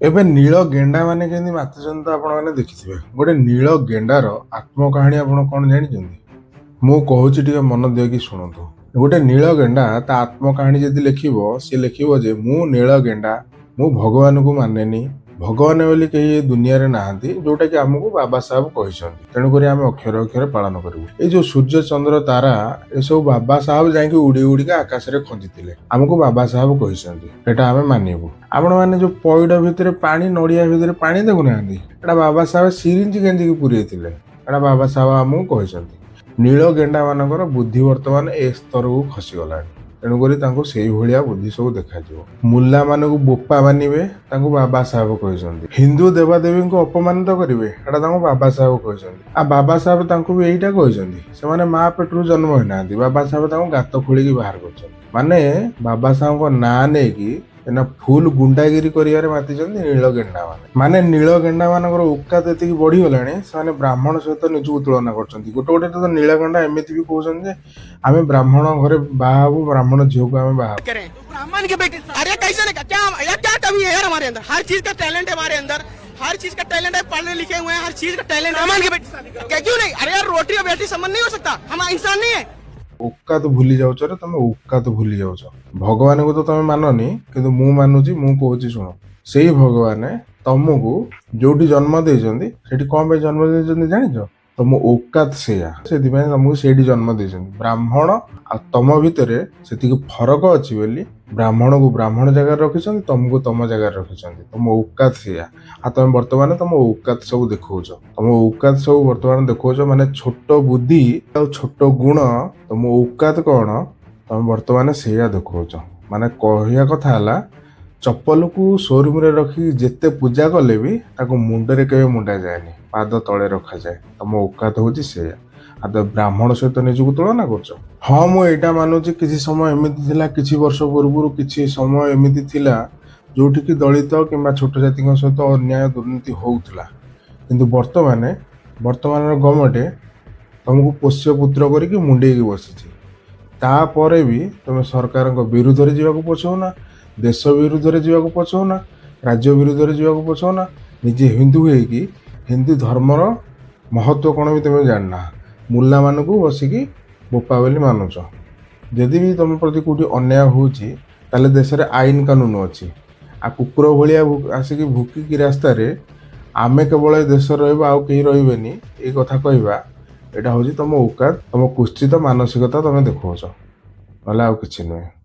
ଏବେ ନୀଳ ଗେଣ୍ଡା ମାନେ କେମିତି ମାତିଛନ୍ତି ତ ଆପଣ ମାନେ ଦେଖିଥିବେ। ଗୋଟେ ନୀଳ ଗେଣ୍ଡାର ଆତ୍ମକାହାଣୀ ଆପଣ କଣ ଜାଣିଛନ୍ତି? ମୁଁ କହୁଛି ଟିକେ ମନ ଦେଇକି ଶୁଣନ୍ତୁ। ଗୋଟେ ନୀଳ ଗେଣ୍ଡା ତା ଆତ୍ମକାହାଣୀ ଯଦି ଲେଖିବ, ସେ ଲେଖିବ ଯେ ମୁଁ ନୀଳ ଗେଣ୍ଡା, ମୁଁ ଭଗବାନଙ୍କୁ ମାନେନି। ଭଗବାନ ବୋଲି କେହି ଏ ଦୁନିଆରେ ନାହାନ୍ତି, ଯୋଉଟା କି ଆମକୁ ବାବା ସାହେବ କହିଛନ୍ତି। ତେଣୁକରି ଆମେ ଅକ୍ଷରେ ଅକ୍ଷରେ ପାଳନ କରିବୁ। ଏଇ ଯୋଉ ସୂର୍ଯ୍ୟ ଚନ୍ଦ୍ର ତାରା ଏସବୁ ବାବା ସାହେବ ଯାଇକି ଉଡି ଉଡିକା ଆକାଶରେ ଖଞ୍ଜିଥିଲେ। ଆମକୁ ବାବା ସାହେବ କହିଛନ୍ତି, ଏଟା ଆମେ ମାନିବୁ। ଆପଣ ମାନେ ଯୋଉ ପଇଡ ଭିତରେ ପାଣି, ନଡିଆ ଭିତରେ ପାଣି ଦେଖୁନାହାନ୍ତି, ଏଟା ବାବା ସାହେବ ସିରିଞ୍ଜ ଗେଞ୍ଜିକି ପୁରେଇଥିଲେ। ଏଟା ବାବା ସାହେବ ଆମକୁ କହିଛନ୍ତି। ନୀଳ ଗେଣ୍ଡା ମାନଙ୍କର ବୁଦ୍ଧି ବର୍ତ୍ତମାନ ଏ ସ୍ତରକୁ ଖସିଗଲାଣି। ତେଣୁକରି ତାଙ୍କୁ ସେଇଭଳିଆ ବୁଦ୍ଧି ସବୁ ଦେଖାଯିବ। ମୁଲା ମାନଙ୍କୁ ବୋପା ମାନିବେ, ତାଙ୍କୁ ବାବା ସାହେବ କହିଛନ୍ତି। ହିନ୍ଦୁ ଦେବାଦେବୀଙ୍କୁ ଅପମାନିତ କରିବେ, ଏଟା ତାଙ୍କୁ ବାବା ସାହେବ କହିଛନ୍ତି। ଆଉ ବାବା ସାହେବ ତାଙ୍କୁ ବି ଏଇଟା କହିଛନ୍ତି। ସେମାନେ ମା ପେଟରୁ ଜନ୍ମ ହୋଇନାହାନ୍ତି, ବାବା ସାହେବ ତାଙ୍କୁ ଗାତ ଖୋଳିକି ବାହାର କରିଛନ୍ତି। ମାନେ ବାବା ସାହେବଙ୍କ ନାଁ ନେଇକି ଏନା ଫୁଲ ଗୁଣ୍ଡାଗିରି କରିବାରେ ମାତିଛନ୍ତି ନୀଳ ଗେଣ୍ଡା ମାନେ ନୀଳ ଗେଣ୍ଡା ମାନଙ୍କର ଉକାତ ଏତିକି ବଢିଗଲାଣି, ସେମାନେ ବ୍ରାହ୍ମଣ ସହିତ ନିଜକୁ ତୁଳନା କରୁଛନ୍ତି। ଗୋଟେ ଗୋଟେ ତ ନୀଳ ଗେଣ୍ଡା ଏମିତି ବି କହୁଛନ୍ତି ଯେ ଆମେ ବ୍ରାହ୍ମଣ ଘରେ ବାହା ହବୁ, ब्राह्मण झील को हमें बाहर करें ब्राह्मण के बेटे। अरे कैसे नहीं, क्या यार क्या कमी है यार हमारे अंदर? हर चीज का टैलेंट है हमारे अंदर, हर चीज का टैलेंट है, पढ़ने लिखे हुए हैं, हर चीज का टैलेंट। ब्राह्मण के बेटे क्या क्यों नहीं? अरे यार रोटी और बेटी संबंध नहीं हो सकता, हम इंसान नहीं है। उक्का तो भूली जाउछ रे, तमे उक्का तो भूली जाउछ। भगवान को तो तमे माननी, किंतु मु मानुची, मु कहूची सुनो। सेही भगवान तमको जोटी जन्म देइछन्ती, सेठी कोन पे जन्म देइछन्ती जानिछ? तम औकात सेया, सेथिपाई तमको सेठी जन्म देइछन्ती। ब्राह्मण आ तम भितरे सेतिक फरक अछि बोली ब्राह्मण को ब्राह्मण जगह रखिछन्ती, तमको तम जगह रखिछन्ती। तम औकात सेया। आ तमे वर्तमान तम औकात सब देखौछ। तम औकात सब वर्तमान देखौछ, माने छोट बुद्धि आ छोट गुण। तम औकात कौन, तुम बर्तमान सेया देखौछ। माने कहया कथा हला, चप्पल को शोरूम रे रखी जेते पूजा कले भी ताको मुंडरे केबे मुंडा जाएनी, पाद तले रखा जाए। तम औकात होची सेया। आ तो ब्राह्मण सहित निजको तुलना करछ। हाँ, मु एटा मानुची किछि समय एमिति थिला, किछि वर्ष पूर्व किछि समय एमिति थिला जोठी कि दलित किंबा छोट जातिक सहित अन्याय दुर्नीति होउथला। किंतु वर्तमान गवर्नमेंट तुमको पोष्य पुत्र करके मुंडेकी बसी। तापर भी तुम सरकार विरुद्ध में जावाक पछौना, देश विरुद्ध में जावाक पछौना, राज्य विरुद्ध में जावाक पछौना। निजे हिंदू होगी हिंदू धर्मर महत्व कौन भी तुम जानना। मुला मानू बसिकी बोपा बोली मानुच। जदि भी तुम प्रति कौटी अन्याय होची, ताले देश में आईन कानून अच्छी। आ कुकुर भाया आसिकी भुकिकी रास्ता आमे केवल देश रहा आउ कहीं रही ये कथा कहवा, एटा हूँ तुम औकात, तुम कुश्चित मानसिकता तुम देखौछ, ना आउ किछि नुहे।